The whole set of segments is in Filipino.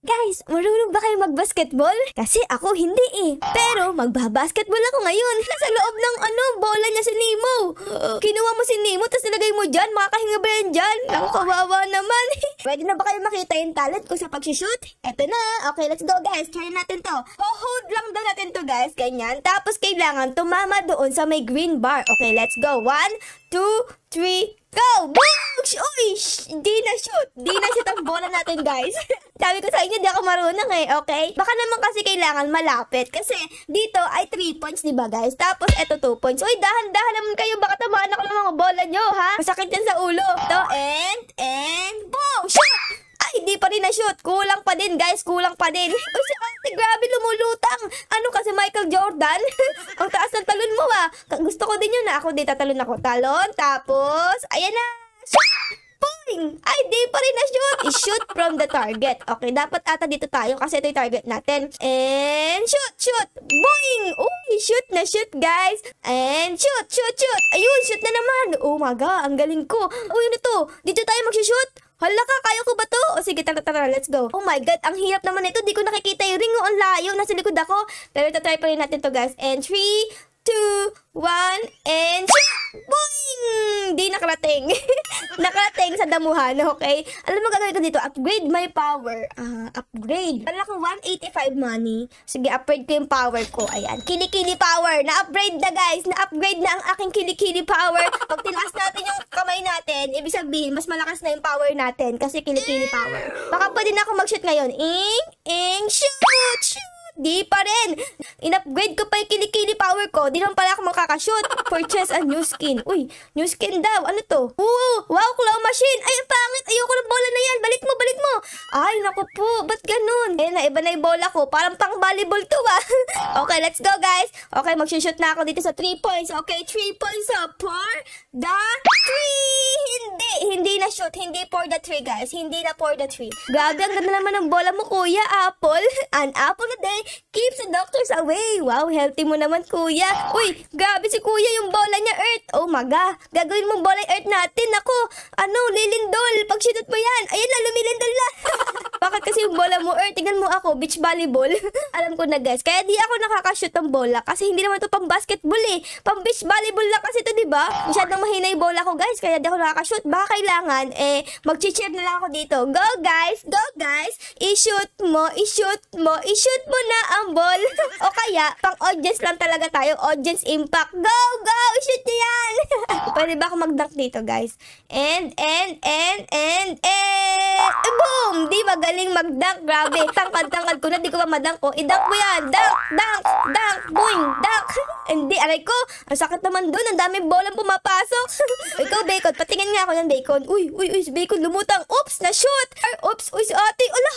Guys, marunong ba kayo mag-basketball? Kasi ako hindi eh. Pero magbabasketball ako ngayon. Nasa loob ng bola niya si Nemo. Kinuha mo si Nemo, tapos nilagay mo dyan. Makakahinga ba yan dyan? Ako, kawawa naman. Pwede na ba kayo makita yung talent ko sa pag-shoot? Eto na. Okay, let's go guys. Try natin to. Hold lang daw natin to guys. Ganyan. Tapos kailangan tumama doon sa may green bar. Okay, let's go. 1, 2, 3, go! Boom! Uy! Di na shoot. Di na shoot ang bola natin, guys. Sabi ko sa inyo, di ako marunong eh, okay? Baka naman kasi kailangan malapit. Kasi dito ay 3 points, di ba guys? Tapos eto 2 points. Uy, dahan-dahan naman kayo. Baka tamaan ako ng mga bola nyo, ha? Masakit yan sa ulo. Ito, and, boom! Shoot! Ay, di pa rin na-shoot. Kulang pa din, guys. Kulang pa din. Uy, si ate, grabe lumulutang. Ano kasi Michael Jordan? Ang taas ng talon mo, ah. Gusto ko din yun, Ako din, tatalon ako. Talon, tapos, ayan na. Shoot! Boing! Ay, di pa rin na-shoot. I-shoot from the target. Okay, dapat ata dito tayo kasi ito yung target natin. And, shoot! Boing! Uy, shoot na shoot, guys. And, shoot! Ayun, shoot na naman. Oh my God, ang galing ko. Uy, ano to? Dito tayo mag-shoot? Hala ka, kaya ko ba to? O sige, tara, let's go. Oh my God, ang hirap naman ito. Di ko nakikita yung ring. Ang layo, nasa likod ako. Pero try pa rin natin to, guys. And 3, 2, 1, and shoot! Boing! Di nakarating. Nakarating sa damuhan, okay? Alam mo gagawin ko dito? Upgrade my power. Upgrade. Wala akong 185 money. Sige, upgrade ko yung power ko. Ayan. Kilikili power. Na-upgrade na, guys. Na-upgrade na ang aking kilikili power. Pag tinaas natin yung kamay natin, ibig sabihin, mas malakas na yung power natin kasi kilikili power. Baka pwede na ako mag-shoot ngayon. Shoot! Di pa rin. In-upgrade ko pa yung kilikili power ko. Di naman pala ako makakashoot. Purchase a new skin. Uy, new skin daw. Ano to? Wow, claw machine. Ay, ang pangit. Ayoko ng bola na yan. Balik mo. Ay, naku po. Ba't ganun? Iba na yung bola ko. Parang pang volleyball to, Okay, let's go, guys. Okay, mag-shoot na ako dito sa 3 points. Okay, 3 points for the 3. Hindi na shoot. Hindi for the 3, guys. Hindi na for the 3. Grabe, ang ganda naman ng bola mo, kuya. Apple. An apple a day keeps the doctors away. Wow, healthy mo naman, kuya. Uy, grabe si kuya yung bola niya, Earth. Oh my God. Gagawin mong bola Earth natin. Ako, lilindol. Pag shoot mo yan. Ayan na, lumilindol na. Bakit kasi yung bola mo, Earth? Tingnan mo ako, beach volleyball. Alam ko na, guys. Kaya di ako nakakashoot ng bola. Kasi hindi naman ito pang basketball eh. Pang beach volleyball lang kasi ito, diba? Masyadong mahina yung bola ko, guys. Kaya di ako nakakashoot. Baka kailangan, mag-cheer na lang ako dito. Go, guys. Go, guys. I-shoot mo na ang ball. O kaya, pang audience lang talaga tayo. Audience impact. Go! I-shoot niya yan! Pwede ba ako mag-dunk dito, guys? And, boom! Di magaling mag-dunk. Grabe. Tangkad ko na. Di ko pa ma-dunk ko. I-dunk mo yan. Dunk! Boing! Dunk! Hindi, aray ko. Ang sakit naman dun. Ang daming bolang pumapasok. Ikaw, Bacon. Patingin nga ako ng Bacon. Uy, si Bacon lumutang. Oops, na-shoot. Oops, uy, si ate. Ala,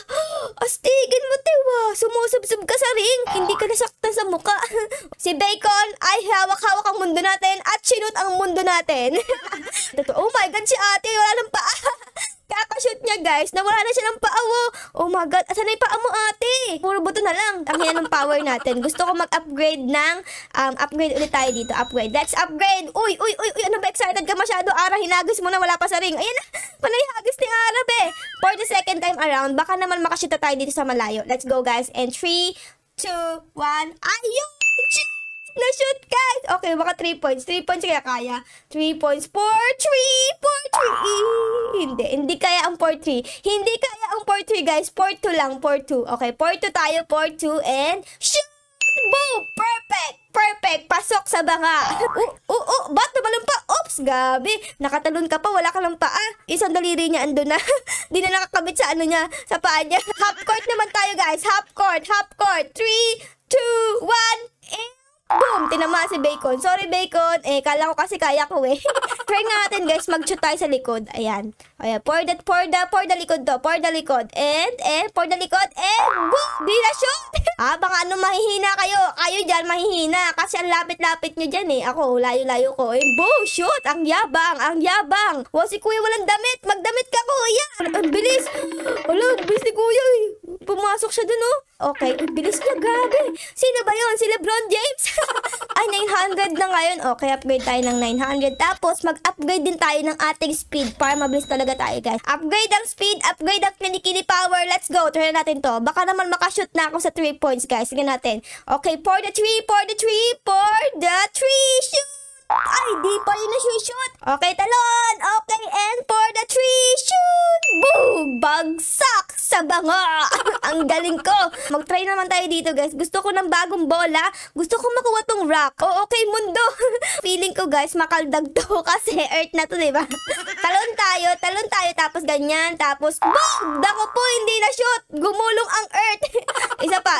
astigin mo, tiwa. Sumusubsub ka sa ring. Hindi ka nasaktan sa muka. Si Bacon ay hawak-hawak ang mundo natin at sinut ang mundo natin. Oh my God, si ate. Wala ng paa. Kakashoot niya, guys. Nawala na siya ng paa. Oh my God. Asan na yung paa mo, ate? Puro buto na lang. Ang yan ng power natin. Gusto ko mag-upgrade ng upgrade ulit tayo dito. Upgrade. Let's upgrade. Uy. Ano ba? Excited ka masyado? Ara, hinagis mo na. Wala pa sa ring. Ayan na. Panay hagis ni Ara, be. For the second time around, baka naman makashoot tayo dito sa malayo. Let's go, guys. And 3, 2, 1. Ayun! Na-shoot, guys! Okay, baka 3 points. 3 points kaya. 3 points for 3. Hindi kaya ang 4-3. Hindi kaya ang 4-3, guys. 4-2 lang, 4-2. Okay, 4-2 tayo, 4-2, and shoot! Boom! Perfect! Pasok sa banga. Ba't nabalong pa? Oops, gabi. Nakatalon ka pa, wala ka ng paa. Isang daliri niya ando na. Di na nakakabit sa sa paa niya. Half court naman tayo, guys. Half court. 3, 2, 1, and boom! Tinama si Bacon. Sorry, Bacon. Kala ko kasi kaya ko eh. Try natin, guys. Mag-shoot tayo sa likod. Ayan. For the likod to. For the likod. And, for the likod. And, boom! Di na shoot! Baka mahihina kayo. Kayo dyan, mahihina. Kasi ang lapit-lapit nyo dyan eh. Ako, layo-layo ko. And, boom! Shoot! Ang yabang! Wow, si kuya walang damit. Magdamit ka, kuya! Ang bilis! Ang bilis ni kuya eh. Pumasok siya dun, oh. Okay, ang bilis niya, grabe. Sino ba yun? Si LeBron James? Ay, 900 na ngayon. Okay, upgrade tayo ng 900. Tapos, mag-upgrade din tayo ng ating speed para mabilis talaga tayo, guys. Upgrade ang speed, upgrade ang kinikili power. Let's go. Try natin to. Baka naman makashoot na ako sa 3 points, guys. Sige natin. Okay, for the 3, for the 3, for the 3, shoot! Ay, di pa rin na-shoot. Okay, talon. Okay, and for the 3, shoot! Boom! Bagsak sa banga. Ang galing ko. Mag-try naman tayo dito, guys. Gusto ko ng bagong bola. Gusto ko makuha tong rock. Oh, okay, mundo. Feeling ko, guys, makaldag to kasi earth na to, diba? Talon tayo, tapos ganyan, tapos boom! Dako po, hindi na-shoot. Gumulong ang earth. Isa pa,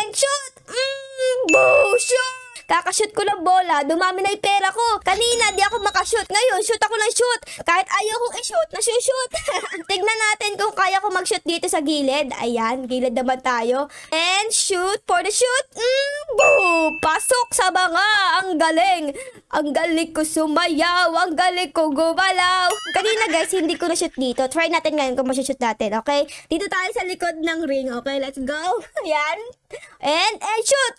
shoot! Boom! Shoot! Kakashoot ko ng bola, dumami na yung pera ko. Kanina, di ako makashoot. Ngayon, shoot ako ng shoot. Kahit ayaw kong i-shoot, na-shoot. Tignan natin kung kaya ko mag-shoot dito sa gilid. Ayan, gilid naman tayo. And shoot for the shoot. Boom! Pasok sa banga. Ang galing. Ang galing ko sumayaw. Ang galing ko gumalaw. Kanina, guys, hindi ko na-shoot dito. Try natin ngayon kung ma-shoot natin, okay? Dito tayo sa likod ng ring, okay? Let's go. Ayan. And shoot!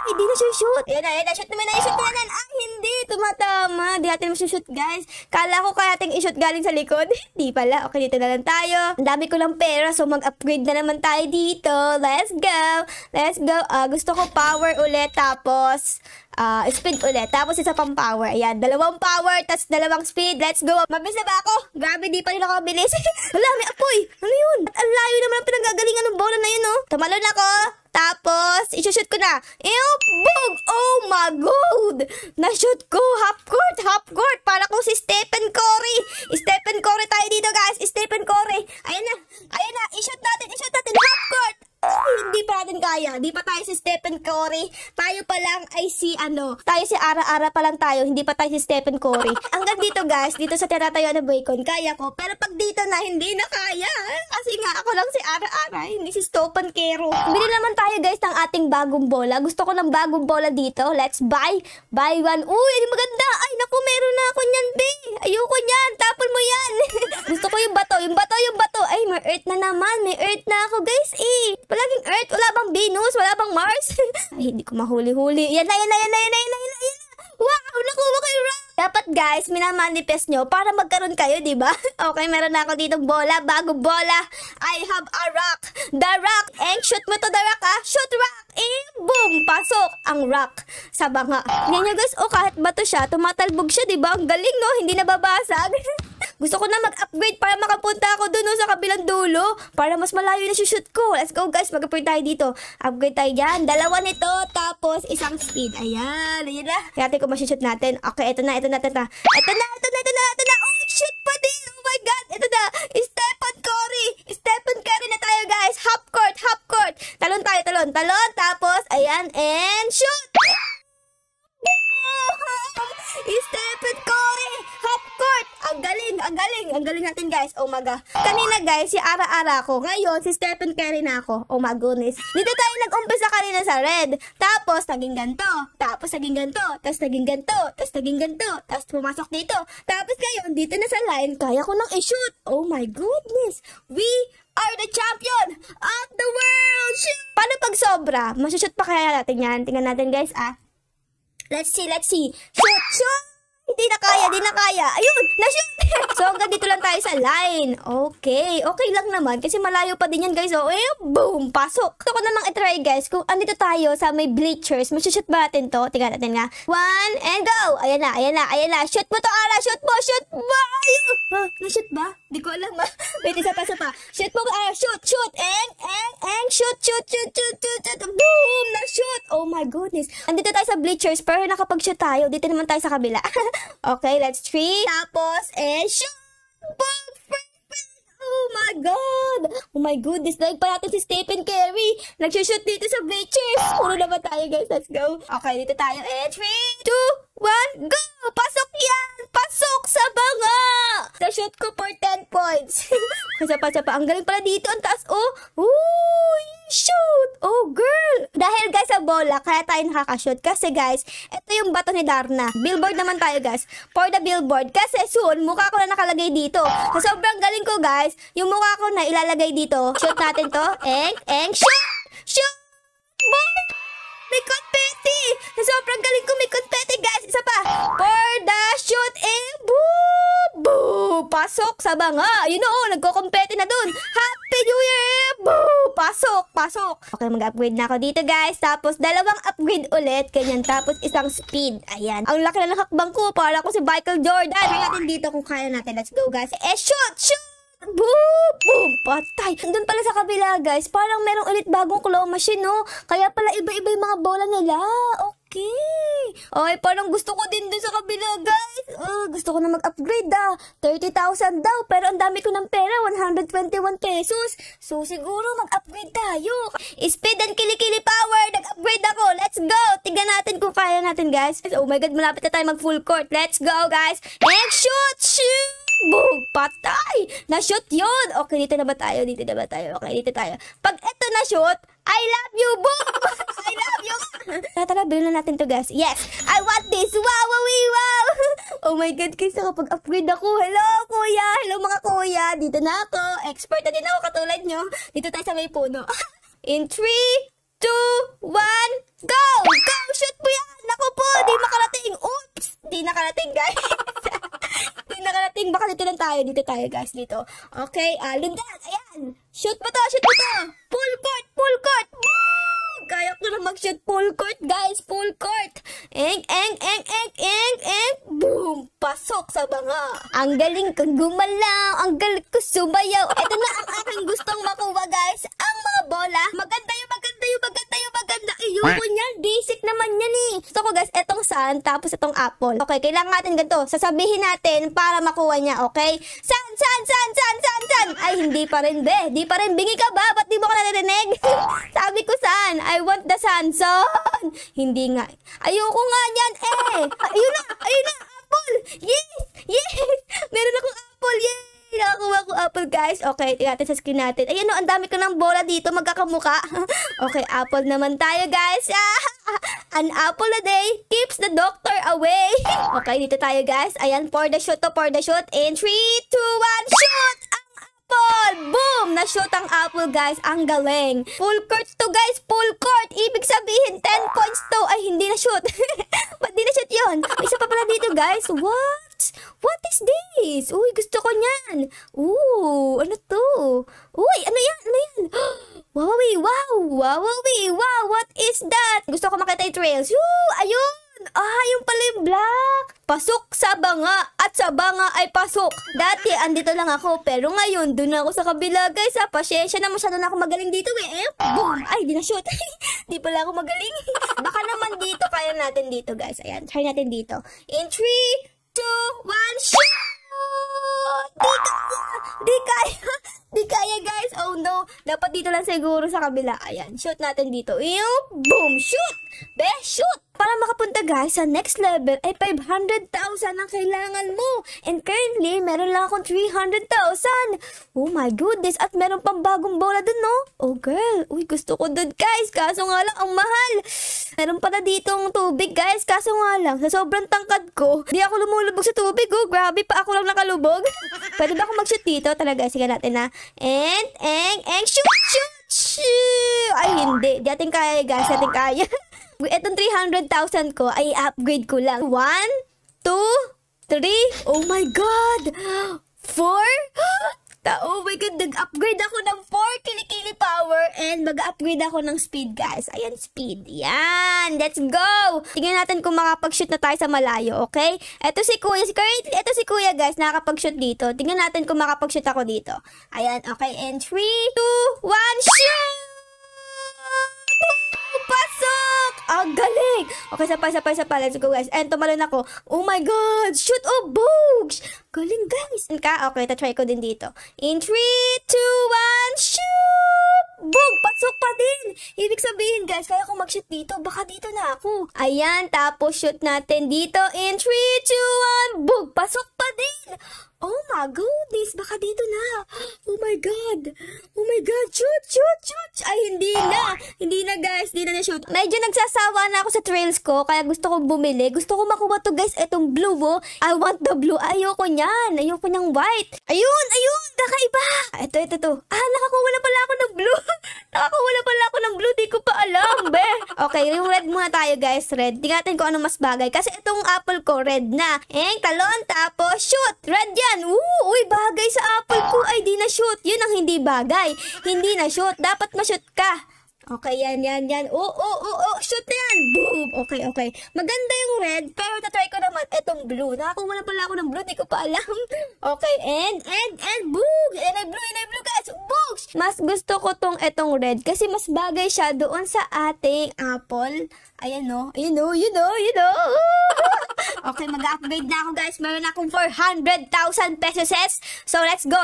Ay, di na shoot. Ayan na, shoot naman na, shoot naman. Ah, hindi, tumatama. Di natin shoot, guys. Kala ko kaya natin i-shoot galing sa likod. Di pala. Okay, dito na lang tayo. Ang dami ko lang pera, so mag-upgrade na naman tayo dito. Let's go. Gusto ko power ulit, tapos speed ulit. Tapos isa pang power. Ayan, 2 power, tapos 2 speed. Let's go. Mabilis na ba ako? Grabe, di pa rin ako mabilis. Wala, may apoy. Ano yun? Ang layo naman ang pinanggagalingan ng bola na yun, oh. Tumalon ako. Tapos, isushoot ko na. Boom! Oh my God! Na-shoot ko. Half court. Para ko si Stephen Curry. Stephen Curry tayo dito, guys. Stephen Curry. Ayan na. I-shoot natin. Half court. Hindi pa natin kaya. Di pa tayo si Stephen Curry. Tayo pa lang ay tayo si Ara-Ara pa lang tayo. Hindi pa tayo si Stephen Curry. Hanggang dito, guys, dito sa tinatayo na Bacon, kaya ko. Pero pag dito na, hindi na kaya. Kasi nga, ako lang si Ara-Ara. Hindi si Stephen Curry. Bili naman tayo, guys, ng ating bagong bola. Gusto ko ng bagong bola dito. Let's buy. Buy one. Uy, ini maganda. Ay, naku, meron na ako niyan, be. Ayoko niyan. Tapon mo yan. Gusto ko yung bato. Ay, may earth na naman. May earth na ako, guys, palaging earth, wala bang Venus, wala bang Mars? Ay, hindi ko mahuli-huli. Yan na. Wow, nakuha ko yung rock. Dapat, guys, minamanifest nyo para magkaroon kayo, di ba? Okay, meron na ako dito bola, bagong bola. I have a rock. The rock. Shoot mo to the rock, ah. Shoot rock. Boom! Pasok ang rock sa banga. Ganyan, guys, kahit bato siya, tumatalbog siya, di ba? Ang galing, no? Hindi nababasag. Gusto ko na mag-upgrade para makapunta ako dun, no, sa kabilang dulo. Para mas malayo na shoot ko. Let's go, guys. Mag-upgrade tayo dito. Upgrade tayo dyan. 2 nito, tapos isang speed. Ayan na. Kaya ko ma-shoot natin. Okay, ito na. Oh, shoot pa din. Oh my God. Ito na. Stephen Curry na tayo, guys. Half court. Talon tayo. Tapos, ayan. And shoot! Stephen Curry! Half court! Ang galing natin, guys. Oh my God. Kanina, guys, si Ara-Ara ko. Ngayon, si Stephen Curry na ako. Oh my goodness. Dito tayo nag-umpisa kanina sa red. Tapos, naging ganito. Tapos, naging ganito. Tapos, pumasok dito. Tapos, ngayon, dito na sa line, kaya ko nang i-shoot. Oh my goodness. We are the champion of the world! Paano pag sobra? Masushoot pa kaya natin yan? Tingnan natin, guys, Let's see. Shoot! Hindi na kaya. Ayun, na-shoot! So, hanggang dito lang tayo sa line. Okay lang naman. Kasi malayo pa din yan, guys. Boom! Pasok. Gusto ko namang i-try, guys. Kung andito tayo sa may bleachers, masushoot ba natin to? Tingnan natin nga. 1, and go! Ayan na. Shoot mo to, Ara! Shoot mo! Ayun! Na-shoot ba? Di ko alam, Wait, isa pa. Shoot mo, Ara! Shoot! Shoot! Boom! Na-shoot! Oh my goodness. Andito tayo sa bleachers, pero nakapag-shoot tayo. Dito naman tayo sa kabila. Okay, let's 3. Tapos, shoot! Boom! Oh my God! Oh my goodness, daig pa natin si Stephen Curry. Nag-shoot dito sa bleachers. Puro naman tayo, guys. Let's go. Okay, dito tayo. 3, 2, 1, go! Pasok yan! Pasok sa banga! Na-shoot ko for 10 points. Isa pa. Ang galing pala dito. Ang taas, shoot! Oh, girl! Dahil, guys, sa bola, kaya tayo nakakashoot. Kasi, guys, ito yung bato ni Darna. Billboard naman tayo, guys. For the billboard. Kasi soon, mukha ko na nakalagay dito. So, sobrang galing ko, guys. Yung mukha ko na ilalagay dito. Shoot natin to. Shoot! Boom! May confidence! Sa sobrang galing ko may confetti, guys. Isa pa. For the shoot and boom! Boom! Pasok sa banga. Yun o, nagko-confetti na dun. Happy New Year! Boom! Pasok! Pasok! Okay, mag-upgrade na ako dito, guys. Tapos, dalawang upgrade ulit. Ganyan. Tapos, isang speed. Ayan. Ang laki na ng hakbang ko. Para ako si Michael Jordan. Kaya natin dito kung kaya natin. Let's go, guys. Shoot! Shoot! Boom! Boom! Patay! Doon pala sa kabila, guys. Parang merong ulit bagong claw machine, no? Kaya pala iba-iba yung mga bola nila. Okay. Ay, parang gusto ko din doon sa kabila, guys. Gusto ko na mag-upgrade, 30,000 daw. Pero ang dami ko ng pera, 121 pesos. So, siguro mag-upgrade tayo. Speed and kilikili power. Nag-upgrade ako. Let's go! Tignan natin kung kaya natin, guys. Oh my God, malapit na tayo mag-full court. Let's go, guys. And shoot! Shoot! Boom! Patay! Na-shoot yun! Okay, dito na ba tayo? Dito na ba tayo? Okay, dito tayo. Pag eto na-shoot, I love you! Boom! I love you! Tara, bilhin na natin to, guys. Yes! I want this! Wow! Wow! Wow! Oh my God, guys, nakapag-upgrade ako. Hello, kuya! Hello, mga kuya! Dito na ako. Expert na din ako katulad nyo. Dito tayo sa may puno. In 3, 2, 1, go! Go! Shoot mo yan! Naku po! Di makarating! Oops! Di nakarating, guys. Di nakarating. Baka dito lang tayo. Dito tayo, guys. Dito. Okay. Lundan. Ayan. Shoot mo to. Shoot mo to. Full court. Full court. Woo! Kaya ko na mag-shoot full court, guys. Full court. Eng, eng, eng, eng, eng, eng. Boom! Pasok sa banga. Ang galing kong gumalaw. Ang galing ko sumayaw. Ito na ang aking gustong makuha, guys. Ang mga bola. Maganda yung maganda yung maganda yung maganda. Ayoko niyan. Basic naman yan eh. Gusto ko, guys, etong sun, tapos etong apple. Okay, kailangan natin ganito. Sasabihin natin para makuha niya, okay? Sun, sun, sun, sun, sun, sun. Ay, hindi pa rin, be. Di pa rin. Bingi ka ba? Ba't di mo ka narinig? Sabi ko, sun. I want the sun, son. Hindi nga. Ayoko nga niyan, eh. Ayun na. Ayun na. Apple. Yes. Yes. Meron akong apple. Yes. Nakakuha ko apple, guys. Okay, tingnan natin sa screen natin. Ayan o, ang dami ko ng bola dito. Magkakamuka. Okay, apple naman tayo, guys. An apple a day keeps the doctor away. Okay, dito tayo, guys. Ayan, for the shoot to, for the shoot. In 3, 2, 1, shoot! Ang apple! Boom! Na-shoot ang apple, guys. Ang galing. Full court to, guys. Full court. Ibig sabihin, 10 points to. Ay, hindi na-shoot. Ba't di na-shoot yun? Isa pa pala dito, guys. What? What is this? Uy, gusto ko niyan. Ooh, ano to? Uy, ano yan? Ano yan? Wowie, wow! Wowie, wow! What is that? Gusto ko makita yung trails. Ayun! Yung pala yung black. Pasok sa banga at sa banga ay pasok. Dati, andito lang ako. Pero ngayon, dun ako sa kabila, guys. Pasyensya na, masyado na ako magaling dito, eh. Boom! Ay, di na-shoot. Di pala ako magaling. Baka naman dito, kaya natin dito, guys. Ayan, try natin dito. In 3, 2, 1, shoot! Di kaya! Di kaya! Di kaya, guys! Oh no! Dapat dito lang siguro sa kabila. Ayan, shoot natin dito. Boom! Shoot! Be, shoot! Para makapunta, guys, sa next level ay 500,000 ang kailangan mo. And currently, meron lang akong 300,000. Oh my goodness! At meron pang bagong bola dun, no? Oh girl! Uy, gusto ko dun, guys! Kaso nga lang, ang mahal! Meron pala ditong tubig, guys. Kaso nga lang, sa sobrang tangkad ko, di ako lumulubog sa tubig, oh. Grabe, pa ako lang nakalubog. Pwede ba ako mag-shoot dito? Talaga, sige natin na. And, shoot, shoot, shoot! Ay, hindi. Di ating kaya, guys. Di ating kaya. Itong 300,000 ko, ay upgrade ko lang. 1, 2, 3. Oh my God! 4? Oh my God, nag-upgrade ako ng 4 kilikili power and mag-upgrade ako ng speed, guys. Ayan, speed. Yan! Let's go! Tingnan natin kung makapag-shoot na tayo sa malayo, okay? Ito si Kuya. Ito si Kuya, guys, nakakapag-shoot dito. Tingnan natin kung makapag-shoot ako dito. Ayan, okay. And 3, 2, 1, shoot! Pasok! Ang galing! Okay, sapa. Let's go, guys. And tumalon ako. Oh my God! Shoot! Oh, boogs! Galing, guys. Okay, try ko din dito. In 3, 2, 1, shoot! Boom! Pasok pa din! Ibig sabihin, guys, kaya kung mag-shoot dito, baka dito na ako. Ayan, tapos shoot natin dito. In 3, 2, 1, boom! Pasok pa din! Oh my goodness, baka dito na. Oh my God. Oh my God, shoot, shoot, shoot. Ay, hindi na. Hindi na, guys. Hindi na na-shoot. Medyo nagsasawa na ako sa trails ko, kaya gusto kong bumili. Gusto ko makuha to, guys. Etong blue, oh. I want the blue. Ayoko niyan. Ayoko niyang white. Ayun, ayun. Kakaiba. Ito. Nakakuha na pala ako ng blue. Nakakuha na pala ako ng ng blue? Di ko pa alam, be. Okay, yung red muna tayo, guys. Red. Tingnan natin kung ano mas bagay. Kasi itong apple ko, red na. Talon, tapos shoot. Red yan. Uy, bagay sa apple ko. Ay, di na shoot. Yun ang hindi bagay. Hindi na shoot. Dapat ma-shoot ka. Okay, yan. Shoot na yan. Boom. Okay. Maganda yung red, pero tatry ko naman itong blue. Nakakuha na pala ako ng blue, di ko pa alam. Okay, and boom. And I blue, guys. Boom. Mas gusto ko itong red kasi mas bagay siya doon sa ating apple. Ayan, no. You know. Okay, mag-upgrade na ako, guys. Meron akong 400,000 pesos. So, let's go.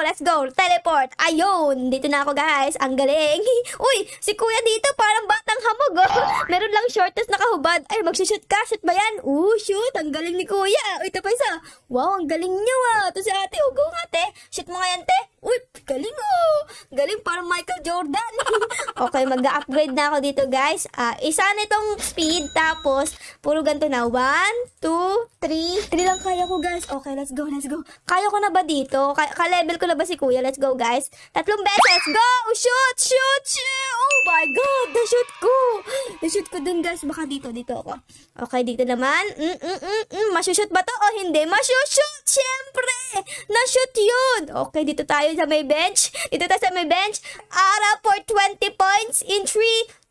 Teleport. Ayun. Dito na ako, guys. Ang galing. Uy, si kuya dito parang batang hamog, oh. Meron lang short, tas nakahubad. Ay, magsushoot ka. Shoot ba yan? Shoot. Ang galing ni kuya. Uy, ito pa isa. Wow, ang galing niyo, ah. Ito si ate. Go nga, te. Shoot mo nga yan, te. Uy, galing, oh. Galing, parang Michael Jordan. Okay, mag-upgrade na ako dito, guys. Isa nitong speed, tapos, puro ganito na. 1, 2, 3. 3 lang kaya ko, guys. Okay, let's go. Kaya ko na ba dito? Ka-level ko na ba si kuya? Let's go, guys. 3 beses. Go! Shoot! Oh my God! Na-shoot ko dun, guys. Baka dito ako. Okay, dito naman. Masushoot ba to o hindi? Masushoot! Siyempre! Na-shoot yun! Okay, dito tayo sa may bench. Ara for 20 points in 3,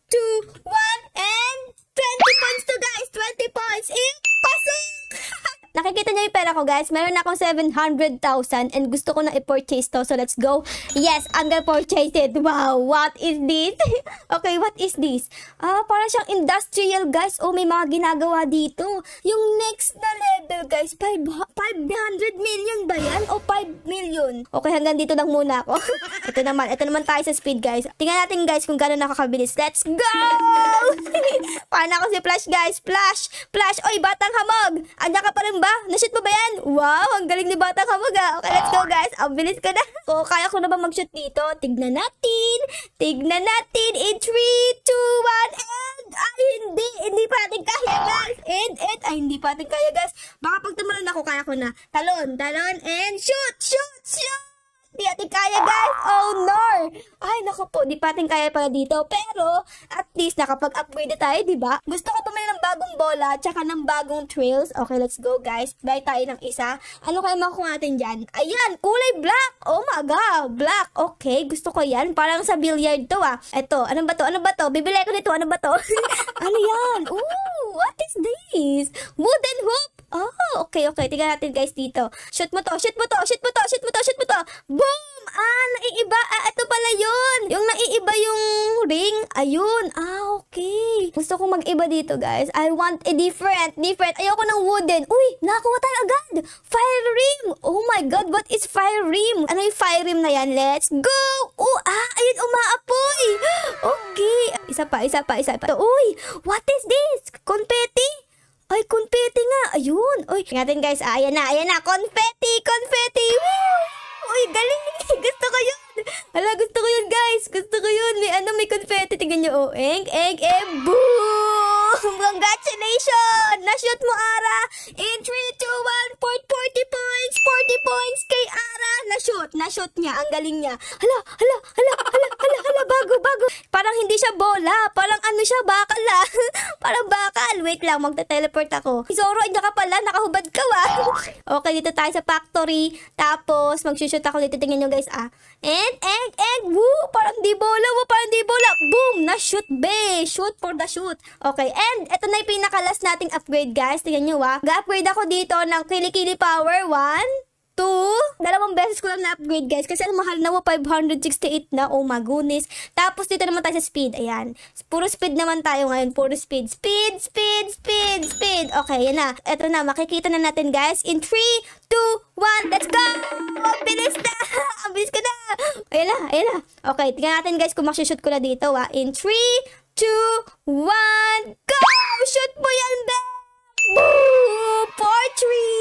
2, 1, and 20 points to, guys. 20 points. Pasok! Nakikita niyo yung pera ko, guys. Meron akong 700,000 and gusto ko na i-purchase to. So, let's go. Yes, I'm gonna purchase it. Wow, what is this? Okay, what is this? Parang siyang industrial, guys. May mga ginagawa dito. Yung next na level, guys, 500 million ba yan? O 5 million? Okay, hanggang dito lang muna ako. Ito naman tayo sa speed, guys. Tingnan natin, guys, kung gano'n nakakabilis. Let's go! Paano ako si Flash, guys? Flash! Oy, batang hamog! Anya ka pa rin ba? Na-shoot mo ba yan? Wow, ang galing ni batang hamog, ah. Okay, let's go, guys. Ang bilis ko na. Kaya ko na ba mag-shoot dito? Tignan natin. In 3, 2, 1, and... Hindi pa natin kaya, guys. Hindi pa natin kaya, guys. Baka pag tumalon ako, kaya ko na. Talon, and shoot! Di natin kaya, guys. Oh, no. Ay, naku po. Di pa natin kaya pala dito. Pero, at least, nakapag-upgrade na tayo, di ba? Gusto ko bumili ng bagong bola, tsaka ng bagong trails. Okay, let's go, guys. Buy tayo ng isa. Ano kaya makuha natin dyan? Ayan, kulay black. Oh my God, black. Okay, gusto ko yan. Parang sa billiard to, ah. Eto, ano ba to? Bibili ko nito. Ano ba to? Ano yan? Ooh, what is this? Wooden hoop. Oh, okay. Tingnan natin, guys, dito. Shoot mo to. Boom! Naiiba. Ito pala yun. Yung naiiba yung ring. Ayun. Okay. Gusto kong mag-iba dito, guys. I want a different. Ayoko ng wooden. Uy, nakakuha tayo agad. Fire rim. Oh my God, what is fire rim? Ano yung fire rim na yan? Let's go! Ayun, umaapoy. Okay. Isa pa. Uy, what is this? Confetti? Ay, confetti nga. Ayun. Uy, tingnan, guys. Ayan na. Confetti. Woo! Uy, galing. Gusto ko yun. Gusto ko yun, guys. May confetti. Tingnan nyo. Boom! Congratulations! Na-shoot mo, Ara. In 3, 2, 1, 40 points. 40 points kay Ara. Na-shoot niya. Ang galing niya. Hala. Bago. Parang hindi siya bola. Parang ano siya, bakal, ah. Parang bakal. Wait lang, magte-teleport ako. Zoro, hindi ka pala. Nakahubad ka, ah. Okay, dito tayo sa factory. Tapos, mag-shoot ako dito. Tingnan nyo, guys, ah. And, woo! Parang di bola. Boom! Na-shoot, be. Shoot for the shoot. Okay, and ito na yung pinaka-last nating upgrade, guys. Tingnan nyo, ah. Ga-upgrade ako dito ng Kilikili Power. 1, 2. 2 beses ko lang na-upgrade, guys. Kasi ang mahal na 568 na. Oh my goodness. Tapos dito naman tayo sa speed. Ayan. Puro speed naman tayo ngayon. Puro speed. Speed. Okay, yan na. Ito na. Makikita na natin, guys. In 3, 2, 1. Let's go! Ang bilis na. Ang bilis ko na. Ayan na. Okay, tingnan natin, guys, kung maksishoot ko na dito, ah. In 3, 2, 1. Go! Shoot mo yan, be! Boom! Poetry!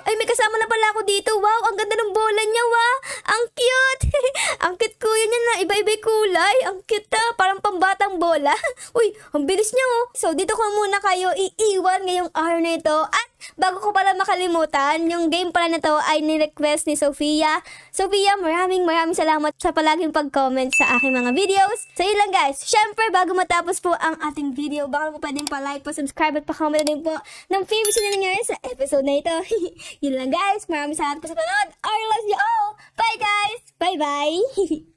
Ay, may kasama na pala ako dito. Wow, ang ganda ng bola niya, wow. Ang cute. Ang cute kuya niya. iba-iba kulay. Ang cute parang pambatang bola. Uy, ang bilis niya oh. So, dito ko muna kayo iiwan ngayong araw na ito. At bago ko pala makalimutan, yung game pala na to ay ni-request ni Sofia. Sofia, maraming salamat sa palaging pag-comment sa aking mga videos. So, yun lang guys. Syempre, bago matapos po ang ating video, baka po pwedeng pa-like, pa-subscribe at pa-comment din po ng favorite na nangyari sa episode na ito. Yun lang guys. Maraming salamat po sa panood. I love you all. Bye guys. Bye-bye.